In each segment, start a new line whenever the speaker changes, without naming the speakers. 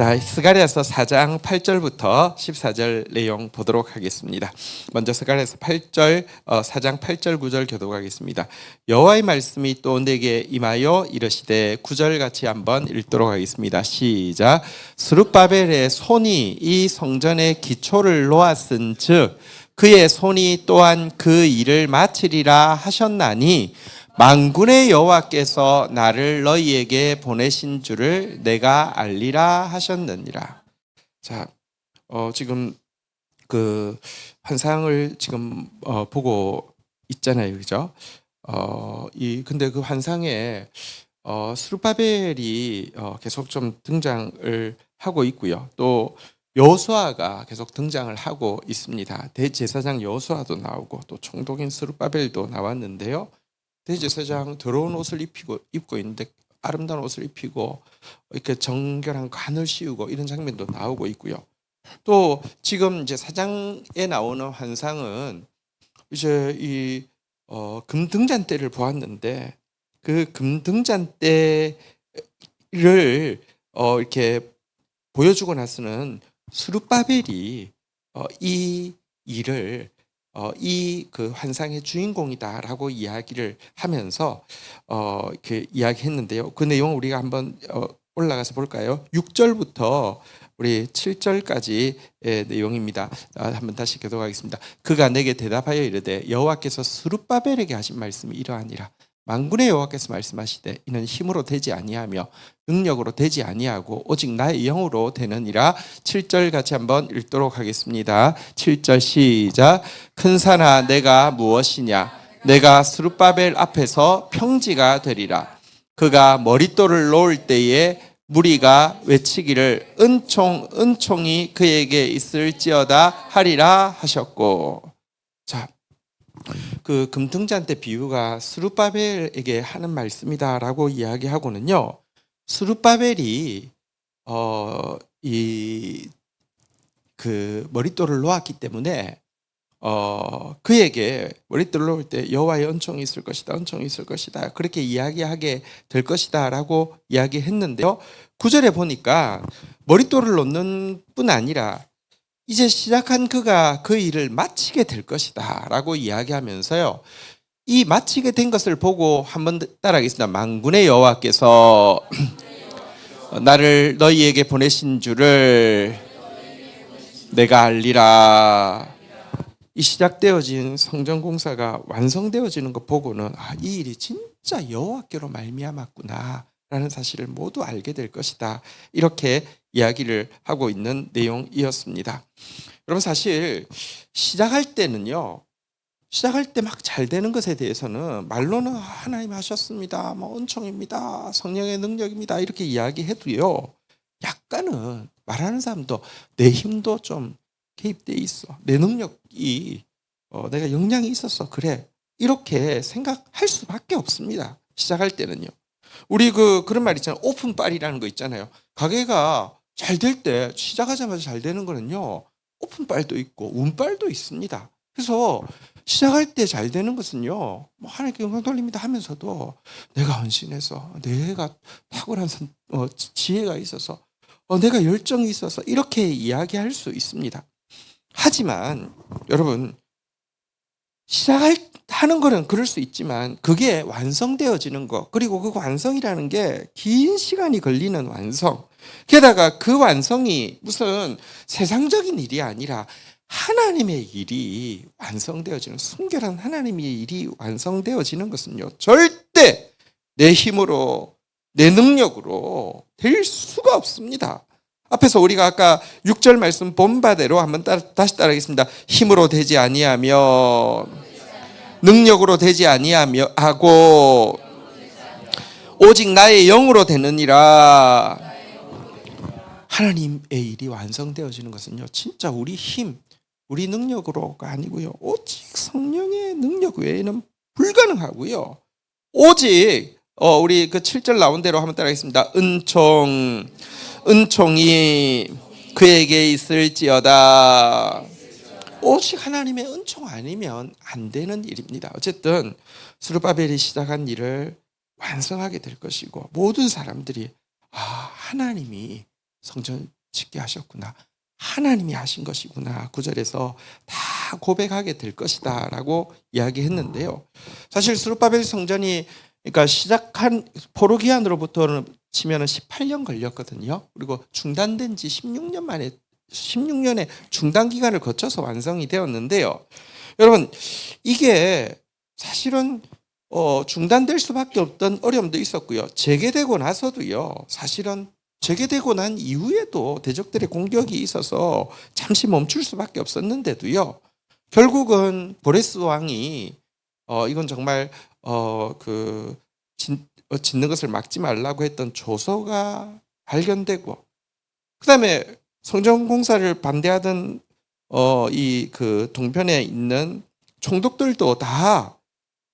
자, 스가랴서 4장 8절부터 14절 내용 보도록 하겠습니다. 먼저 스가랴서 8절 4장 8절 9절 교독하겠습니다. 여호와의 말씀이 또 내게 임하여 이르시되 9절 같이 한번 읽도록 하겠습니다. 시작. 스룹바벨의 손이 이 성전의 기초를 놓았은즉 그의 손이 또한 그 일을 마치리라 하셨나니 만군의 여호와께서 나를 너희에게 보내신 줄을 내가 알리라 하셨느니라. 자, 지금 그 환상을 지금 보고 있잖아요, 그죠? 근데 그 환상에 스룹바벨이 계속 좀 등장을 하고 있고요. 또 여호수아가 계속 등장을 하고 있습니다. 대제사장 여호수아도 나오고 또 총독인 스룹바벨도 나왔는데요. 대제사장 더러운 옷을 입고 있는데 아름다운 옷을 입히고 이렇게 정결한 관을 씌우고 이런 장면도 나오고 있고요. 또 지금 이제 4장에 나오는 환상은 이제 이 금등잔대를 보았는데 그 금등잔대를 이렇게 보여주고 나서는 스룹바벨이 이 일을 이 그 환상의 주인공이다라고 이야기를 하면서 이렇게 이야기했는데요. 그 내용 우리가 한번 올라가서 볼까요? 6절부터 우리 7절까지 내용입니다. 한번 다시 교독하겠습니다. 그가 내게 대답하여 이르되 여호와께서 스룹바벨에게 하신 말씀이 이러하니라. 만군의 여호와께서 말씀하시되 이는 힘으로 되지 아니하며 능력으로 되지 아니하고 오직 나의 영으로 되느니라. 7절 같이 한번 읽도록 하겠습니다. 7절 시작. 큰 산아 내가 무엇이냐? 내가 스룹바벨 앞에서 평지가 되리라. 그가 머릿돌을 놓을 때에 무리가 외치기를 은총이 그에게 있을지어다 하리라 하셨고. 자, 그 금등잔대 비유가 스룹바벨에게 하는 말씀이다라고 이야기하고는요. 스룹바벨이 이 그 머릿돌을 놓았기 때문에 그에게 머릿돌을 놓을 때 여호와의 은총이 있을 것이다, 은총이 있을 것이다 그렇게 이야기하게 될 것이다라고 이야기했는데요. 9절에 보니까 머릿돌을 놓는 뿐 아니라 이제 시작한 그가 그 일을 마치게 될 것이다 라고 이야기하면서요. 이 마치게 된 것을 보고 한번 따라하겠습니다. 만군의 여호와께서 나를 너희에게 보내신 줄을 내가 알리라. 이 시작되어진 성전 공사가 완성되어지는 것 보고는 이 일이 진짜 여호와께로 말미암았구나 라는 사실을 모두 알게 될 것이다. 이렇게 이야기를 하고 있는 내용이었습니다. 여러분 사실 시작할 때는요. 시작할 때 막 잘 되는 것에 대해서는 말로는 하나님 하셨습니다. 뭐 은총입니다. 성령의 능력입니다. 이렇게 이야기해도요. 약간은 말하는 사람도 내 힘도 좀 개입돼 있어. 내 능력이 내가 역량이 있었어. 그래. 이렇게 생각할 수밖에 없습니다. 시작할 때는요. 우리 그런 말 있잖아요. 오픈빨이라는 거 있잖아요. 가게가 잘 될 때 시작하자마자 잘 되는 거는요. 오픈빨도 있고 운빨도 있습니다. 그래서 시작할 때 잘 되는 것은요. 뭐 하나님께 영광 돌립니다 하면서도 내가 헌신해서 내가 탁월한 지혜가 있어서 내가 열정이 있어서 이렇게 이야기할 수 있습니다. 하지만 여러분 시작하는 거는 그럴 수 있지만 그게 완성되어지는 것 그리고 그 완성이라는 게 긴 시간이 걸리는 완성 게다가 그 완성이 무슨 세상적인 일이 아니라 하나님의 일이 완성되어지는 순결한 하나님의 일이 완성되어지는 것은요 절대 내 힘으로 내 능력으로 될 수가 없습니다. 앞에서 우리가 아까 6절 말씀 본 바대로 한번 다시 따라하겠습니다. 힘으로 되지 아니하며 능력으로 되지 아니하며 하고 오직 나의 영으로 되느니라. 하나님의 일이 완성되어지는 것은요 진짜 우리 힘 우리 능력으로가 아니고요 오직 성령의 능력 외에는 불가능하고요 오직 우리 그 7절 나온 대로 한번 따라하겠습니다. 은총이 그에게 있을지어다. 오직 하나님의 은총 아니면 안 되는 일입니다. 어쨌든 스룹바벨이 시작한 일을 완성하게 될 것이고 모든 사람들이 하나님이 성전 짓게 하셨구나. 하나님이 하신 것이구나. 9절에서 다 고백하게 될 것이다 라고 이야기했는데요. 사실 스룹바벨 성전이 그러니까 시작한 포로 기한으로부터는 치면 18년 걸렸거든요. 그리고 중단된 지 16년 만에 16년의 중단 기간을 거쳐서 완성이 되었는데요. 여러분, 이게 사실은 중단될 수밖에 없던 어려움도 있었고요. 재개되고 나서도요. 사실은 재개되고 난 이후에도 대적들의 공격이 있어서 잠시 멈출 수밖에 없었는데도요. 결국은 보레스 왕이 이건 정말 짓는 것을 막지 말라고 했던 조서가 발견되고, 그다음에 성전 공사를 반대하던 이 동편에 있는 총독들도 다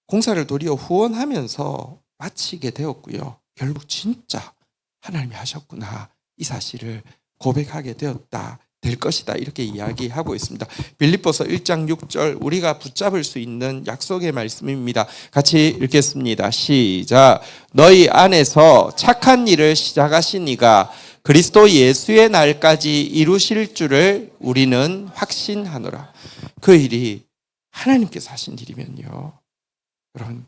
공사를 도리어 후원하면서 마치게 되었고요. 결국 진짜 하나님이 하셨구나, 이 사실을 고백하게 되었다, 될 것이다, 이렇게 이야기하고 있습니다. 빌립보서 1장 6절, 우리가 붙잡을 수 있는 약속의 말씀입니다. 같이 읽겠습니다. 시작. 너희 안에서 착한 일을 시작하신 이가 그리스도 예수의 날까지 이루실 줄을 우리는 확신하노라. 그 일이 하나님께서 하신 일이면요, 여러분,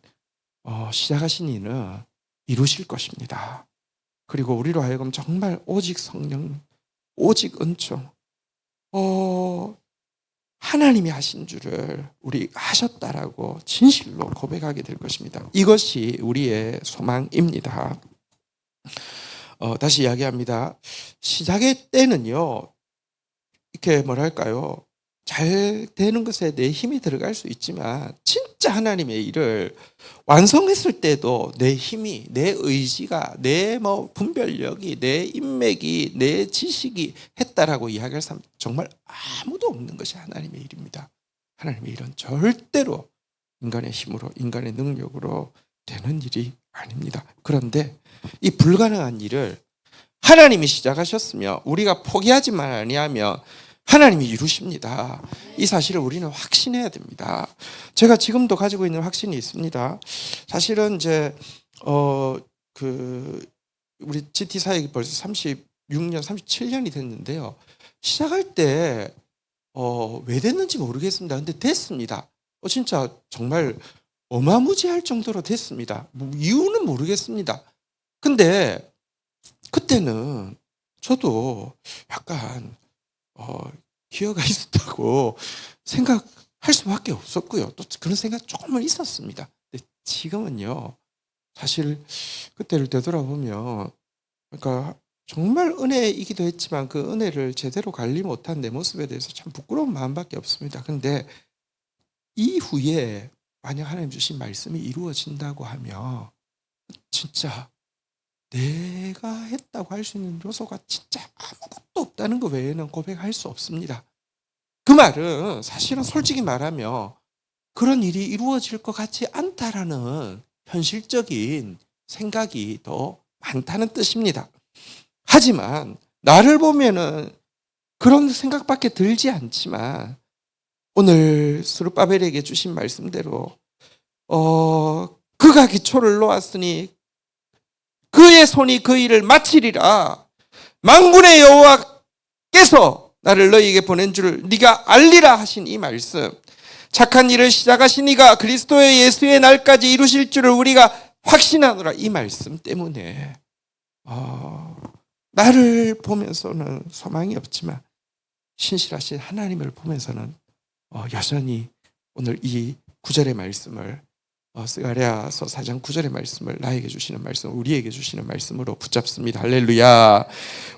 시작하신 이는 이루실 것입니다. 그리고 우리로 하여금 정말 오직 성령, 오직 은총, 하나님이 하신 줄을 우리 하셨다라고 진실로 고백하게 될 것입니다. 이것이 우리의 소망입니다. 다시 이야기합니다. 시작의 때는요, 이렇게 뭐랄까요, 잘 되는 것에 내 힘이 들어갈 수 있지만 진짜 하나님의 일을 완성했을 때도 내 힘이, 내 의지가, 내 분별력이, 내 인맥이, 내 지식이 했다라고 이야기할 사람 정말 아무도 없는 것이 하나님의 일입니다. 하나님의 일은 절대로 인간의 힘으로, 인간의 능력으로 되는 일이 아닙니다. 그런데 이 불가능한 일을 하나님이 시작하셨으며 우리가 포기하지만 아니하면 하나님이 이루십니다. 이 사실을 우리는 확신해야 됩니다. 제가 지금도 가지고 있는 확신이 있습니다. 사실은 이제 우리 GT 사역이 벌써 36년, 37년이 됐는데요. 시작할 때 왜 됐는지 모르겠습니다. 근데 됐습니다. 진짜 정말 어마무지할 정도로 됐습니다. 이유는 모르겠습니다. 근데 그때는 저도 약간 기여가 있었다고 생각할 수밖에 없었고요. 또 그런 생각 조금은 있었습니다. 근데 지금은요, 사실 그때를 되돌아보면, 그러니까 정말 은혜이기도 했지만 그 은혜를 제대로 관리 못한 내 모습에 대해서 참 부끄러운 마음밖에 없습니다. 근데 이후에 만약 하나님 주신 말씀이 이루어진다고 하면 진짜 내가 했다고 할 수 있는 요소가 진짜 아무것도 없다는 것 외에는 고백할 수 없습니다. 그 말은 사실은 솔직히 말하면 그런 일이 이루어질 것 같지 않다라는 현실적인 생각이 더 많다는 뜻입니다. 하지만 나를 보면은 그런 생각밖에 들지 않지만 오늘 스룹바벨에게 주신 말씀대로 그가 기초를 놓았으니 그의 손이 그 일을 마치리라. 만군의 여호와께서 나를 너희에게 보낸 줄을 네가 알리라 하신 이 말씀, 착한 일을 시작하신 이가 그리스도의 예수의 날까지 이루실 줄을 우리가 확신하노라, 이 말씀 때문에 나를 보면서는 소망이 없지만 신실하신 하나님을 보면서는 여전히 오늘 이 9절의 말씀을, 스가랴서 4장 9절의 말씀을 나에게 주시는 말씀, 우리에게 주시는 말씀으로 붙잡습니다. 할렐루야.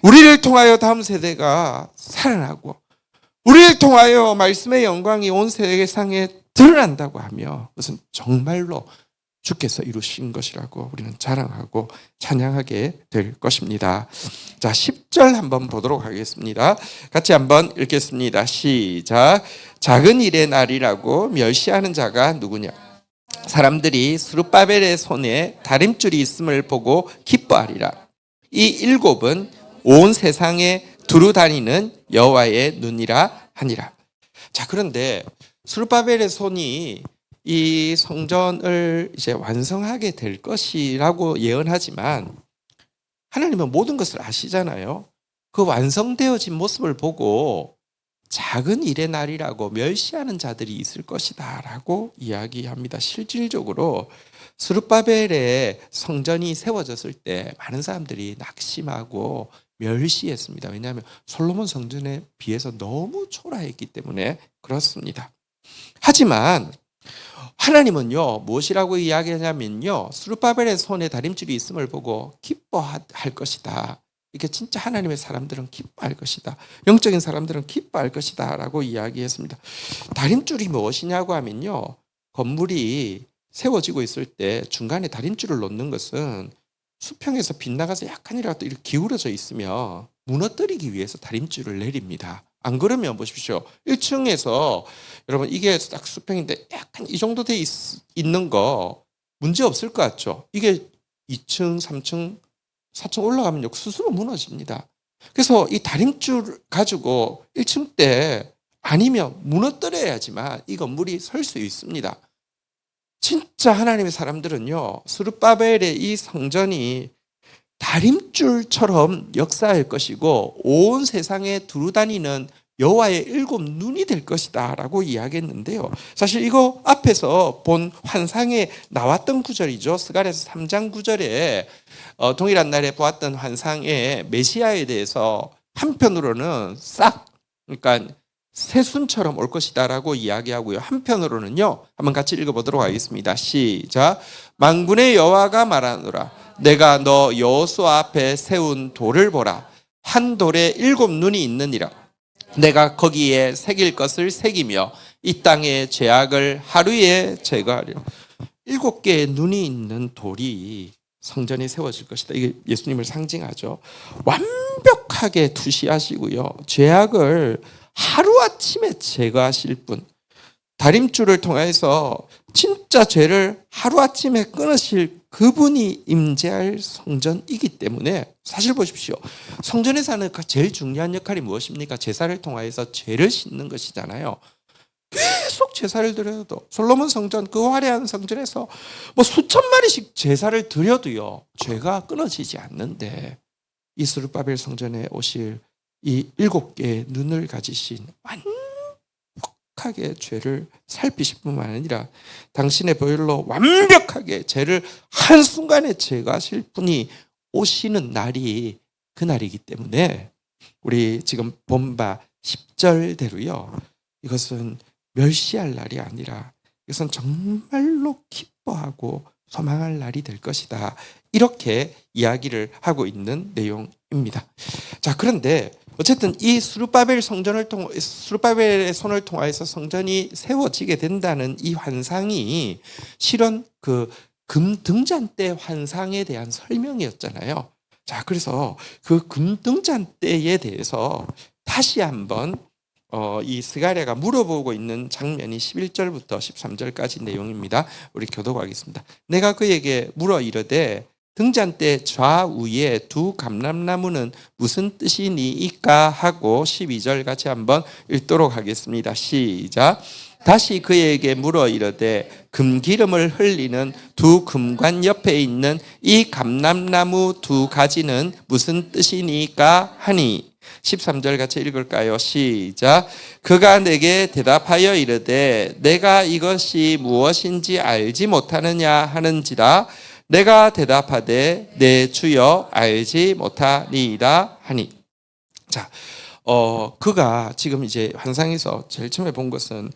우리를 통하여 다음 세대가 살아나고 우리를 통하여 말씀의 영광이 온 세상에 드러난다고 하며 그것은 정말로 주께서 이루신 것이라고 우리는 자랑하고 찬양하게 될 것입니다. 자, 10절 한번 보도록 하겠습니다. 같이 한번 읽겠습니다. 시작. 작은 일의 날이라고 멸시하는 자가 누구냐? 사람들이 스룹바벨의 손에 다림줄이 있음을 보고 기뻐하리라. 이 일곱은 온 세상에 두루 다니는 여호와의 눈이라 하니라. 자, 그런데 스룹바벨의 손이 이 성전을 이제 완성하게 될 것이라고 예언하지만 하나님은 모든 것을 아시잖아요. 그 완성되어진 모습을 보고 작은 일의 날이라고 멸시하는 자들이 있을 것이다 라고 이야기합니다. 실질적으로 스룹바벨의 성전이 세워졌을 때 많은 사람들이 낙심하고 멸시했습니다. 왜냐하면 솔로몬 성전에 비해서 너무 초라했기 때문에 그렇습니다. 하지만 하나님은요, 무엇이라고 이야기하냐면요, 스룹바벨의 손에 다림줄이 있음을 보고 기뻐할 것이다. 이게 진짜 하나님의 사람들은 기뻐할 것이다. 영적인 사람들은 기뻐할 것이다 라고 이야기했습니다. 다림줄이 무엇이냐고 하면요, 건물이 세워지고 있을 때 중간에 다림줄을 놓는 것은 수평에서 빗나가서 약간이라도 이렇게 기울어져 있으면 무너뜨리기 위해서 다림줄을 내립니다. 안 그러면 보십시오. 1층에서 여러분 이게 딱 수평인데 약간 이 정도 돼 있는 거 문제 없을 것 같죠? 이게 2층, 3층, 4층 올라가면 스스로 무너집니다. 그래서 이 다림줄 가지고 1층 때 아니면 무너뜨려야지만 이 건물이 설 수 있습니다. 진짜 하나님의 사람들은요, 스룹바벨의 이 성전이 다림줄처럼 역사할 것이고 온 세상에 두루다니는 여호와의 7 눈이 될 것이다 라고 이야기했는데요. 사실 이거 앞에서 본 환상에 나왔던 구절이죠. 스가랴서 3장 9절에 동일한 날에 보았던 환상의 메시아에 대해서 한편으로는 그러니까 새순처럼 올 것이다 라고 이야기하고요. 한편으로는요, 한번 같이 읽어보도록 하겠습니다. 시작. 만군의 여호와가 말하노라. 내가 너 여호수아 앞에 세운 돌을 보라. 한 돌에 7 눈이 있느니라. 내가 거기에 새길 것을 새기며 이 땅의 죄악을 하루에 제거하리라. 7개의 눈이 있는 돌이 성전에 세워질 것이다. 이게 예수님을 상징하죠. 완벽하게 투시하시고요, 죄악을 하루아침에 제거하실 분, 다림줄을 통해서 진짜 죄를 하루아침에 끊으실 그분이 임재할 성전이기 때문에, 사실 보십시오. 성전에서 하는 제일 중요한 역할이 무엇입니까? 제사를 통해서 죄를 씻는 것이잖아요. 계속 제사를 드려도, 솔로몬 성전, 그 화려한 성전에서 뭐 수천 마리씩 제사를 드려도요, 죄가 끊어지지 않는데, 이 스룹바벨 성전에 오실 이 7개의 눈을 가지신 완벽하게 죄를 살피실 뿐만 아니라 당신의 보혈로 완벽하게 죄를 한순간에 제거하실 분이 오시는 날이 그날이기 때문에 우리 지금 본 바 10절대로요, 이것은 멸시할 날이 아니라 이것은 정말로 기뻐하고 소망할 날이 될 것이다. 이렇게 이야기를 하고 있는 내용입니다. 자, 그런데 어쨌든 이 스룹바벨의 손을 통하여서 성전이 세워지게 된다는 이 환상이 실은 그 금등잔대 환상에 대한 설명이었잖아요. 자, 그래서 그 금등잔대에 대해서 다시 한번 이 스가랴가 물어보고 있는 장면이 11절부터 13절까지 내용입니다. 우리 교독하겠습니다. 내가 그에게 물어 이르되 등잔대 좌우에 2 감람나무는 무슨 뜻이니이까 하고 12절 같이 한번 읽도록 하겠습니다. 시작. 다시 그에게 물어 이르되 금기름을 흘리는 2 금관 옆에 있는 이 감람나무 2 가지는 무슨 뜻이니까 하니 13절 같이 읽을까요? 시작. 그가 내게 대답하여 이르되 내가 이것이 무엇인지 알지 못하느냐 하는지라. 내가 대답하되 내 주여 알지 못하니이다 하니. 자, 그가 지금 이제 환상에서 제일 처음에 본 것은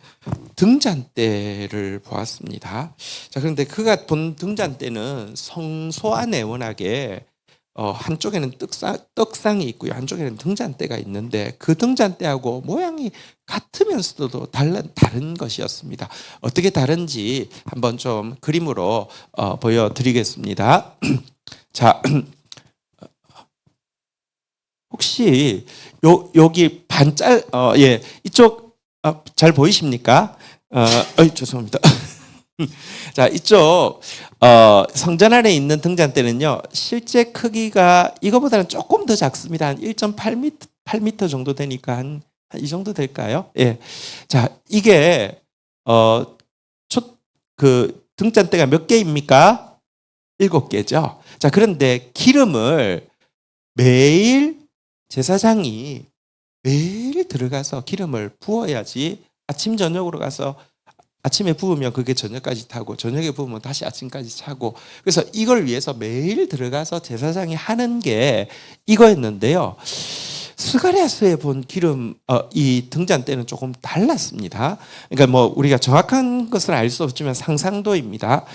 등잔대를 보았습니다. 자, 그런데 그가 본 등잔대는 성소와 네모나게 한쪽에는 떡상이 있고요, 한쪽에는 등잔대가 있는데 그 등잔대하고 모양이 같으면서도 다른 것이었습니다. 어떻게 다른지 한번 좀 그림으로 보여드리겠습니다. 자, 혹시 여기 이쪽 잘 보이십니까? 죄송합니다. 자, 이쪽 성전 안에 있는 등잔대는요, 실제 크기가 이거보다는 조금 더 작습니다. 한 1.8m 정도 되니까 한 이 정도 될까요? 예. 자, 이게 그 등잔대가 몇 개입니까? 7개죠. 자, 그런데 기름을 매일 제사장이 매일 들어가서 기름을 부어야지 아침 저녁으로 가서 아침에 부으면 그게 저녁까지 타고 저녁에 부으면 다시 아침까지 차고, 그래서 이걸 위해서 매일 들어가서 제사장이 하는 게 이거였는데요. 스가랴서에 본 기름 이 등잔 때는 조금 달랐습니다. 그러니까 뭐 우리가 정확한 것을 알 수 없지만 상상도입니다.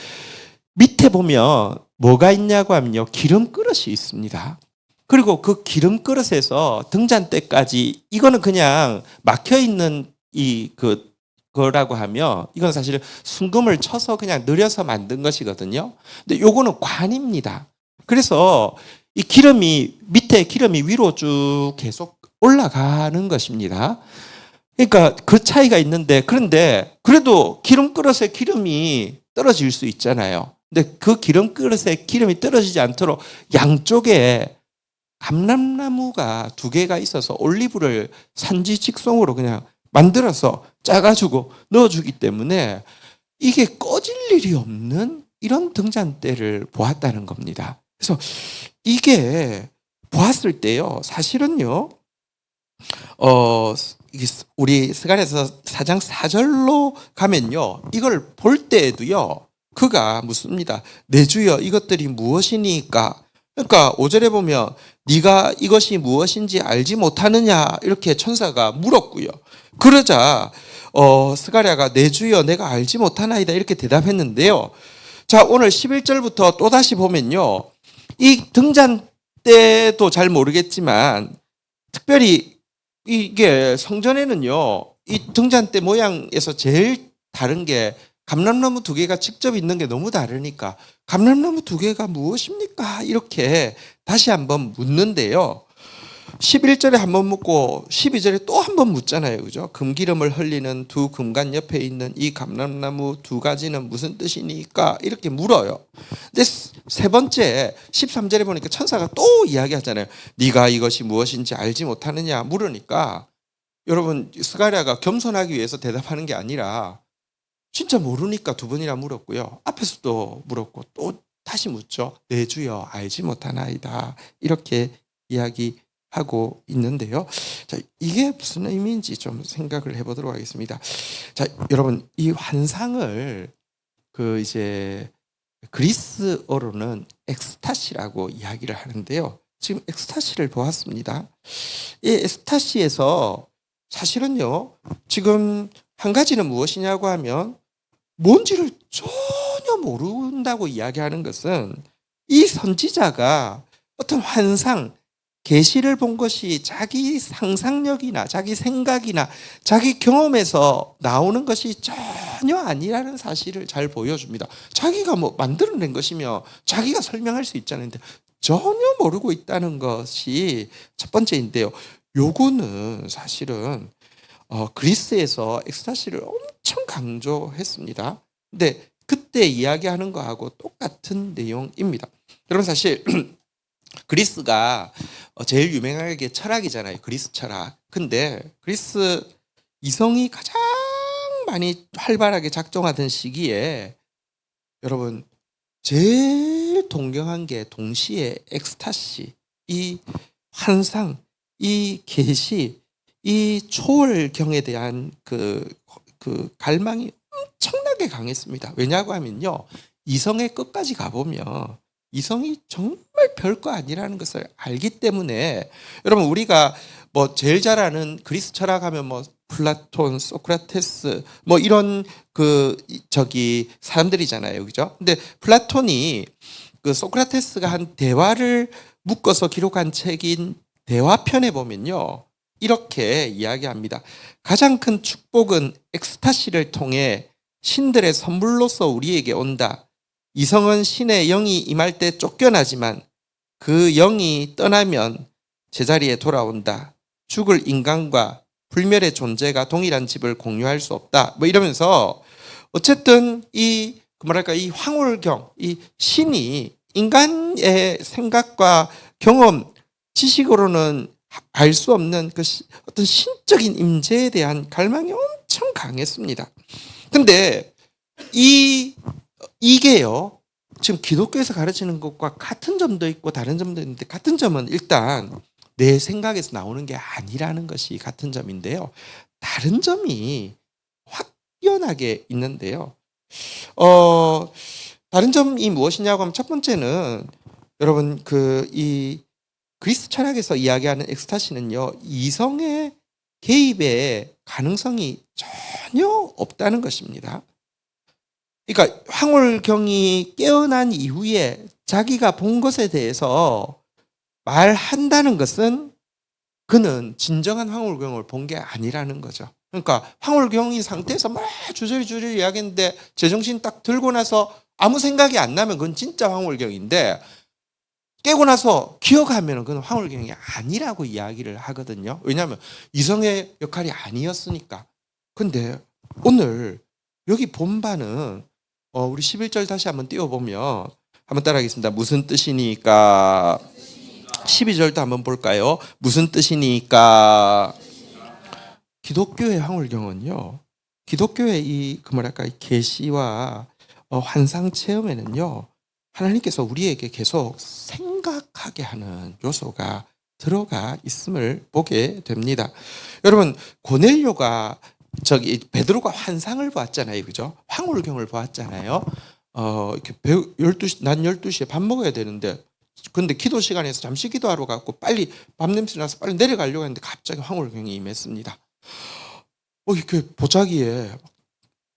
밑에 보면 뭐가 있냐고 하면요, 기름 그릇이 있습니다. 그리고 그 기름 그릇에서 등잔대까지, 이거는 그냥 막혀 있는 거라고 하면 이건 사실 순금을 쳐서 그냥 늘여서 만든 것이거든요. 근데 요거는 관입니다. 그래서 이 기름이 밑에 기름이 위로 쭉 계속 올라가는 것입니다. 그러니까 그 차이가 있는데, 그런데 그래도 기름 그릇에 기름이 떨어질 수 있잖아요. 근데 그 기름 그릇에 기름이 떨어지지 않도록 양쪽에 감람나무가 2개가 있어서 올리브를 산지 직송으로 그냥 만들어서 짜가지고 넣어주기 때문에 이게 꺼질 일이 없는 이런 등잔대를 보았다는 겁니다. 그래서 이게 보았을 때요, 사실은요, 우리 스가랴서 4장 4절로 가면요, 이걸 볼 때에도요, 그가 묻습니다. 내 주여, 이것들이 무엇이니까? 그러니까 5절에 보면 네가 이것이 무엇인지 알지 못하느냐, 이렇게 천사가 물었고요. 그러자 스가랴가 내 주여 내가 알지 못하나이다, 이렇게 대답했는데요. 자, 오늘 11절부터 또다시 보면요, 이 등잔대도 잘 모르겠지만 특별히 이게 성전에는요, 이 등잔대 모양에서 제일 다른 게 감람나무 2개가 직접 있는 게 너무 다르니까 감람나무 2개가 무엇입니까? 이렇게 다시 한번 묻는데요. 11절에 한번 묻고 12절에 또 한번 묻잖아요. 그죠? 금기름을 흘리는 2 금관 옆에 있는 이 감람나무 2가지는 무슨 뜻이니까? 이렇게 물어요. 근데 세 번째 13절에 보니까 천사가 또 이야기하잖아요. 네가 이것이 무엇인지 알지 못하느냐 물으니까, 여러분 스가랴가 겸손하기 위해서 대답하는 게 아니라 진짜 모르니까 2번이나 물었고요. 앞에서도 물었고 또 다시 묻죠. 내 주여 알지 못하나이다, 이렇게 이야기하고 있는데요. 자, 이게 무슨 의미인지 좀 생각을 해보도록 하겠습니다. 자, 여러분 이 환상을 이제 그리스어로는 엑스타시라고 이야기를 하는데요. 지금 엑스타시를 보았습니다. 이 엑스타시에서 사실은요, 지금 한 가지는 무엇이냐고 하면 뭔지를 전혀 모른다고 이야기하는 것은 이 선지자가 어떤 환상, 계시를 본 것이 자기 상상력이나 자기 생각이나 자기 경험에서 나오는 것이 전혀 아니라는 사실을 잘 보여줍니다. 자기가 뭐 만들어낸 것이며 자기가 설명할 수 있잖아요. 근데 전혀 모르고 있다는 것이 첫 번째인데요. 요거는 사실은 그리스에서 엑스타시를 엄청 강조했습니다. 근데 그때 이야기하는 거하고 똑같은 내용입니다. 여러분 사실 그리스가 제일 유명한 게 철학이잖아요. 그리스 철학. 근데 그리스 이성이 가장 많이 활발하게 작동하던 시기에 여러분 제일 동경한 게 동시에 엑스타시, 이 환상, 이 계시, 이 초월경에 대한 그 갈망이 엄청나게 강했습니다. 왜냐고 하면요, 이성의 끝까지 가보면 이성이 정말 별거 아니라는 것을 알기 때문에, 여러분 우리가 뭐 제일 잘 아는 그리스 철학하면 뭐 플라톤, 소크라테스 뭐 이런 사람들이잖아요, 그죠? 근데 플라톤이 소크라테스가 한 대화를 묶어서 기록한 책인 대화편에 보면요, 이렇게 이야기합니다. 가장 큰 축복은 엑스타시를 통해 신들의 선물로서 우리에게 온다. 이성은 신의 영이 임할 때 쫓겨나지만 그 영이 떠나면 제자리에 돌아온다. 죽을 인간과 불멸의 존재가 동일한 집을 공유할 수 없다. 뭐 이러면서 어쨌든 이 황홀경, 이 신이 인간의 생각과 경험, 지식으로는 알 수 없는 어떤 신적인 임재에 대한 갈망이 엄청 강했습니다. 근데 이게요, 지금 기독교에서 가르치는 것과 같은 점도 있고 다른 점도 있는데, 같은 점은 일단 내 생각에서 나오는 게 아니라는 것이 같은 점인데요. 다른 점이 확연하게 있는데요. 다른 점이 무엇이냐고 하면 첫 번째는 여러분 이 그리스 철학에서 이야기하는 엑스타시는요. 이성의 개입의 가능성이 전혀 없다는 것입니다. 그러니까 황홀경이 깨어난 이후에 자기가 본 것에 대해서 말한다는 것은 그는 진정한 황홀경을 본 게 아니라는 거죠. 그러니까 황홀경인 상태에서 막 주저리 이야기했는데 제정신 딱 들고 나서 아무 생각이 안 나면 그건 진짜 황홀경인데 깨고 나서 기억하면 그건 황홀경이 아니라고 이야기를 하거든요. 왜냐하면 이성의 역할이 아니었으니까. 근데 오늘 여기 본반은 우리 11절 다시 한번 띄워보면 한번 따라하겠습니다. 무슨 뜻이니까 12절도 한번 볼까요? 무슨 뜻이니까 기독교의 황홀경은요. 기독교의 이 계시와 환상 체험에는요. 하나님께서 우리에게 계속 생각하게 하는 요소가 들어가 있음을 보게 됩니다. 여러분 고넬료가 베드로가 환상을 보았잖아요. 그죠? 황홀경을 보았잖아요. 이렇게 낮 12시에 밥 먹어야 되는데 근데 기도 시간에서 잠시 기도하러 갔고 빨리 밥 냄새 나서 빨리 내려가려고 했는데 갑자기 황홀경이 임했습니다. 이렇게 보자기에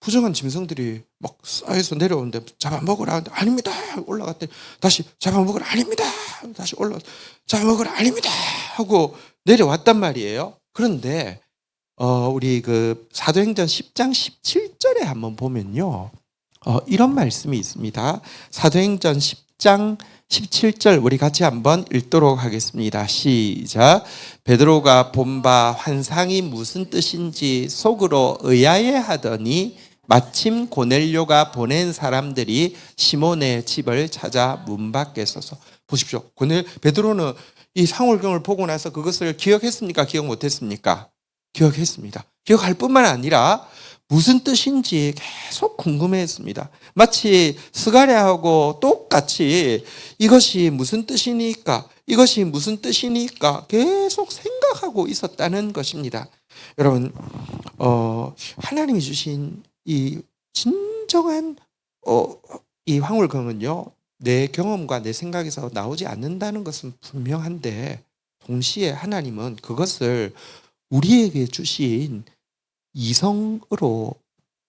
부정한 짐승들이 막 쌓여서 내려오는데 잡아먹으라 하는데 아닙니다. 올라갔더니 다시 잡아먹으라 아닙니다. 다시 올라가서 잡아먹으라 아닙니다. 하고 내려왔단 말이에요. 그런데 우리 사도행전 10장 17절에 한번 보면요. 이런 말씀이 있습니다. 사도행전 10장 17절 우리 같이 한번 읽도록 하겠습니다. 시작. 베드로가 본 바 환상이 무슨 뜻인지 속으로 의아해하더니 마침 고넬료가 보낸 사람들이 시몬의 집을 찾아 문 밖에 서서 보십시오. 베드로는 이 황홀경을 보고 나서 그것을 기억했습니까? 기억 못했습니까? 기억했습니다. 기억할 뿐만 아니라 무슨 뜻인지 계속 궁금해했습니다. 마치 스가랴하고 똑같이 이것이 무슨 뜻이니까 이것이 무슨 뜻이니까 계속 생각하고 있었다는 것입니다. 여러분 하나님이 주신 이 진정한 이 황홀경은요 내 경험과 내 생각에서 나오지 않는다는 것은 분명한데 동시에 하나님은 그것을 우리에게 주신 이성으로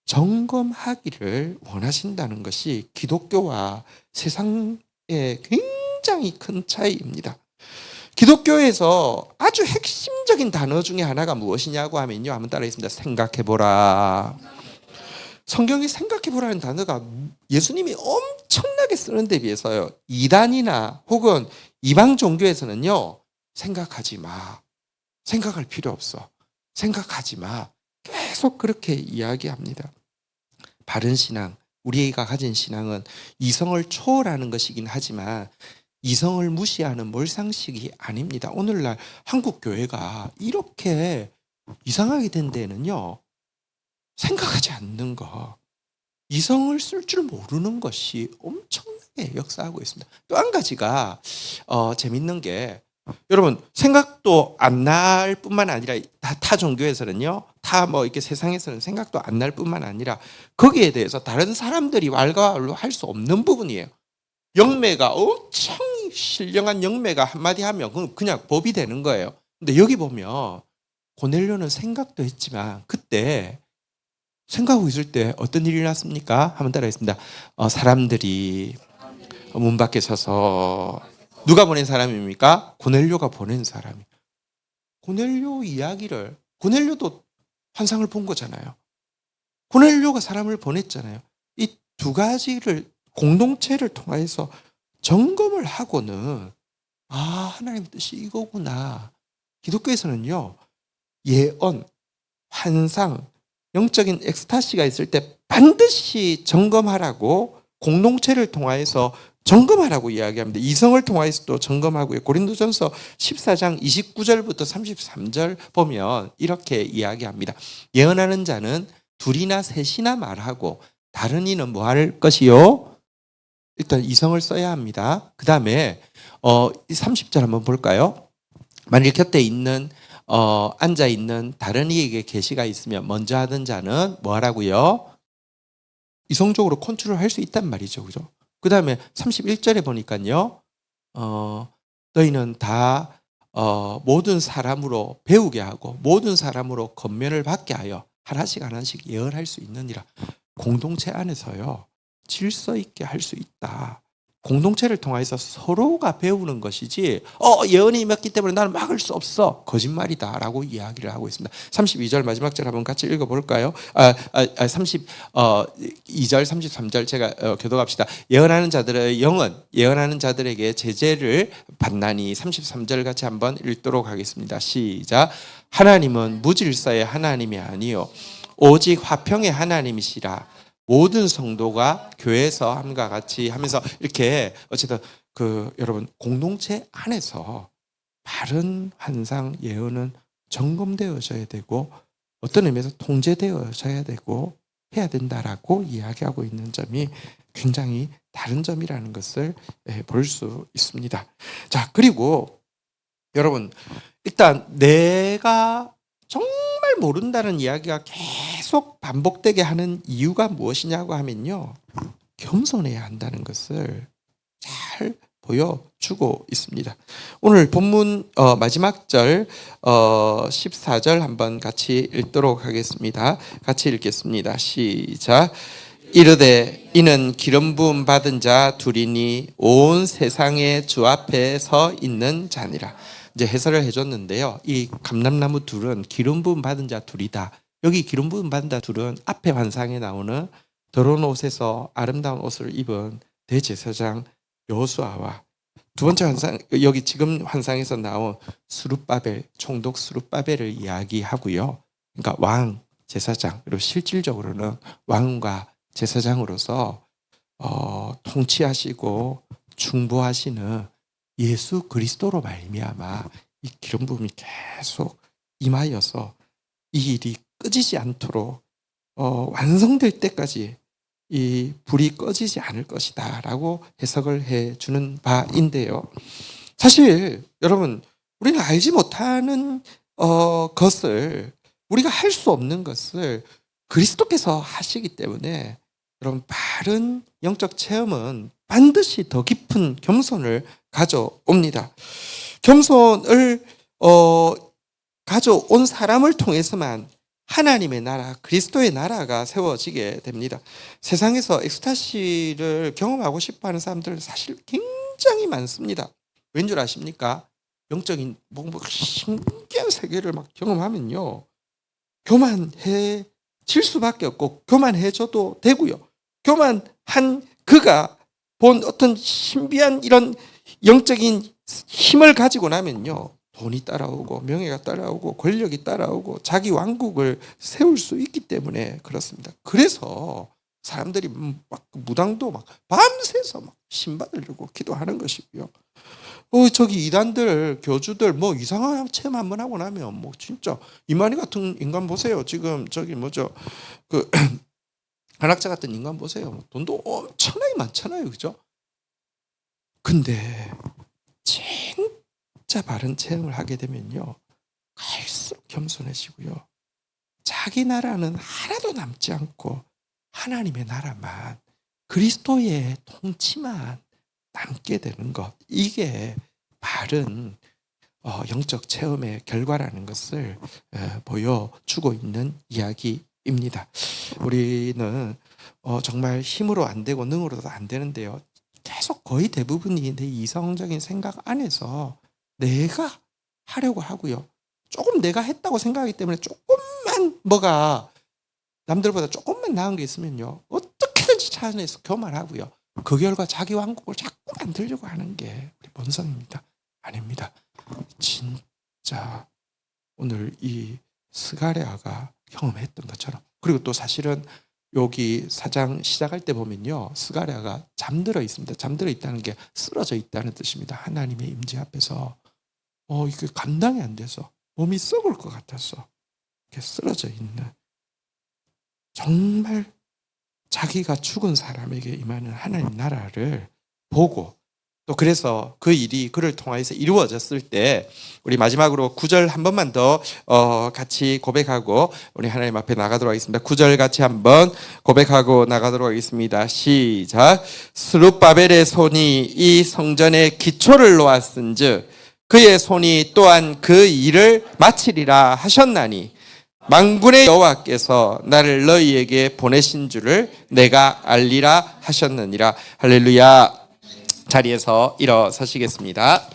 점검하기를 원하신다는 것이 기독교와 세상의 굉장히 큰 차이입니다. 기독교에서 아주 핵심적인 단어 중에 하나가 무엇이냐고 하면요. 한번 따라하겠습니다. 생각해보라. 성경이 생각해보라는 단어가 예수님이 엄청나게 쓰는 데 비해서요. 이단이나 혹은 이방 종교에서는요. 생각하지 마. 생각할 필요 없어. 생각하지 마. 계속 그렇게 이야기합니다. 바른 신앙, 우리가 가진 신앙은 이성을 초월하는 것이긴 하지만 이성을 무시하는 몰상식이 아닙니다. 오늘날 한국 교회가 이렇게 이상하게 된 데는요. 생각하지 않는 거, 이성을 쓸 줄 모르는 것이 엄청나게 역사하고 있습니다. 또 한 가지가 재밌는 게 여러분 생각도 안 날 뿐만 아니라 타 종교에서는요, 이렇게 세상에서는 생각도 안 날 뿐만 아니라 거기에 대해서 다른 사람들이 왈가왈부 할 수 없는 부분이에요. 영매가 엄청 신령한 영매가 한마디 하면 그건 그냥 법이 되는 거예요. 근데 여기 보면 고넬료는 생각도 했지만 그때 생각하고 있을 때 어떤 일이 났습니까? 한번 따라하겠습니다. 사람들이 문 밖에 서서 누가 보낸 사람입니까? 고넬료가 보낸 사람이. 고넬료 이야기를, 고넬료도 환상을 본 거잖아요. 고넬료가 사람을 보냈잖아요. 이 두 가지를 공동체를 통해서 점검을 하고는 하나님 뜻이 이거구나. 기독교에서는요. 예언, 환상, 영적인 엑스타시가 있을 때 반드시 점검하라고 공동체를 통하여서 점검하라고 이야기합니다. 이성을 통하여서도 점검하고요. 고린도전서 14장 29절부터 33절 보면 이렇게 이야기합니다. 예언하는 자는 둘이나 셋이나 말하고 다른 이는 뭐 할 것이요? 일단 이성을 써야 합니다. 그 다음에 30절 한번 볼까요? 만일 곁에 있는 앉아 있는 다른 이에게 계시가 있으면 먼저 하던 자는 뭐 하라고요? 이성적으로 컨트롤할 수 있단 말이죠. 그죠? 그다음에 31절에 보니까요. 너희는 다 모든 사람으로 배우게 하고 모든 사람으로 권면을 받게 하여 하나씩 하나씩 예언할 수 있느니라. 공동체 안에서요. 질서 있게 할 수 있다. 공동체를 통해서 서로가 배우는 것이지 예언이 임했기 때문에 나는 막을 수 없어. 거짓말이다라고 이야기를 하고 있습니다. 32절 마지막 절 한번 같이 읽어볼까요? 32절 33절 제가 교독합시다. 예언하는 자들의 영은 예언하는 자들에게 제재를 받나니 33절 같이 한번 읽도록 하겠습니다. 시작. 하나님은 무질서의 하나님이 아니요 오직 화평의 하나님이시라. 모든 성도가 교회에서 함과 같이 하면서 이렇게 어쨌든 여러분 공동체 안에서 바른 환상 예언은 점검되어져야 되고 어떤 의미에서 통제되어져야 되고 해야 된다라고 이야기하고 있는 점이 굉장히 다른 점이라는 것을 볼 수 있습니다. 자, 그리고 여러분 일단 내가 정말 모른다는 이야기가 계속 반복되게 하는 이유가 무엇이냐고 하면요. 겸손해야 한다는 것을 잘 보여주고 있습니다. 오늘 본문 마지막 절 14절 한번 같이 읽도록 하겠습니다. 같이 읽겠습니다. 시작. 이르되 이는 기름 부음 받은 자 둘이니 온 세상의 주 앞에 서 있는 자니라. 이제 해설을 해줬는데요. 이 감람나무 둘은 기름 부음 받은 자 둘이다. 여기 기름 부음 받은 자 둘은 앞에 환상에 나오는 더러운 옷에서 아름다운 옷을 입은 대제사장 여호수아와 두 번째 환상, 여기 지금 환상에서 나온 스룹바벨, 총독 스룹바벨을 이야기하고요. 그러니까 왕, 제사장, 그리고 실질적으로는 왕과 제사장으로서 통치하시고 중보하시는 예수 그리스도로 말미암아 이 기름 부음이 계속 임하여서 이 일이 꺼지지 않도록 완성될 때까지 이 불이 꺼지지 않을 것이다 라고 해석을 해주는 바인데요. 사실 여러분 우리는 알지 못하는 것을 우리가 할 수 없는 것을 그리스도께서 하시기 때문에 여러분 바른 영적 체험은 반드시 더 깊은 겸손을 가져옵니다. 겸손을 가져온 사람을 통해서만 하나님의 나라, 그리스도의 나라가 세워지게 됩니다. 세상에서 엑스타시를 경험하고 싶어하는 사람들 사실 굉장히 많습니다. 왠 줄 아십니까? 영적인 뭐 신기한 세계를 막 경험하면요. 교만해질 수밖에 없고 교만해져도 되고요. 교만한 그가 본 어떤 신비한 이런 영적인 힘을 가지고 나면요. 돈이 따라오고 명예가 따라오고 권력이 따라오고 자기 왕국을 세울 수 있기 때문에 그렇습니다. 그래서 사람들이 막 무당도 막 밤새서 막 신받으려고 기도하는 것이고요. 저기 이단들 교주들 뭐 이상한 체험 한번 하고 나면 뭐 진짜 이만희 같은 인간 보세요. 지금 저기 뭐죠 그 한학자 같은 인간 보세요. 돈도 엄청나게 많잖아요, 그죠? 근데 진짜 바른 체험을 하게 되면요, 갈수록 겸손해지고요. 자기 나라는 하나도 남지 않고 하나님의 나라만 그리스도의 통치만 남게 되는 것. 이게 바른 영적 체험의 결과라는 것을 보여주고 있는 이야기입니다. 우리는 정말 힘으로 안 되고 능으로도 안 되는데요. 계속 거의 대부분이 내 이성적인 생각 안에서 내가 하려고 하고요. 조금 내가 했다고 생각하기 때문에 조금만 뭐가 남들보다 조금만 나은 게 있으면요. 어떻게든지 찾아내서 교만하고요. 그 결과 자기 왕국을 자꾸 만들려고 하는 게 우리 본성입니다. 아닙니다. 진짜 오늘 이 스가랴가 경험했던 것처럼, 그리고 또 사실은 여기 4장 시작할 때 보면요, 스가랴가 잠들어 있습니다. 잠들어 있다는 게 쓰러져 있다는 뜻입니다. 하나님의 임재 앞에서 이게 감당이 안 돼서 몸이 썩을 것 같아서 이렇게 쓰러져 있는, 정말 자기가 죽은 사람에게 임하는 하나님 나라를 보고 또 그래서 그 일이 그를 통하여서 이루어졌을 때 우리 마지막으로 9절 한 번만 더 같이 고백하고 우리 하나님 앞에 나가도록 하겠습니다. 9절 같이 한번 고백하고 나가도록 하겠습니다. 시작. 스룹바벨의 손이 이 성전의 기초를 놓았은즉 그의 손이 또한 그 일을 마치리라 하셨나니 만군의 여호와께서 나를 너희에게 보내신 줄을 내가 알리라 하셨느니라. 할렐루야. 자리에서 일어서시겠습니다.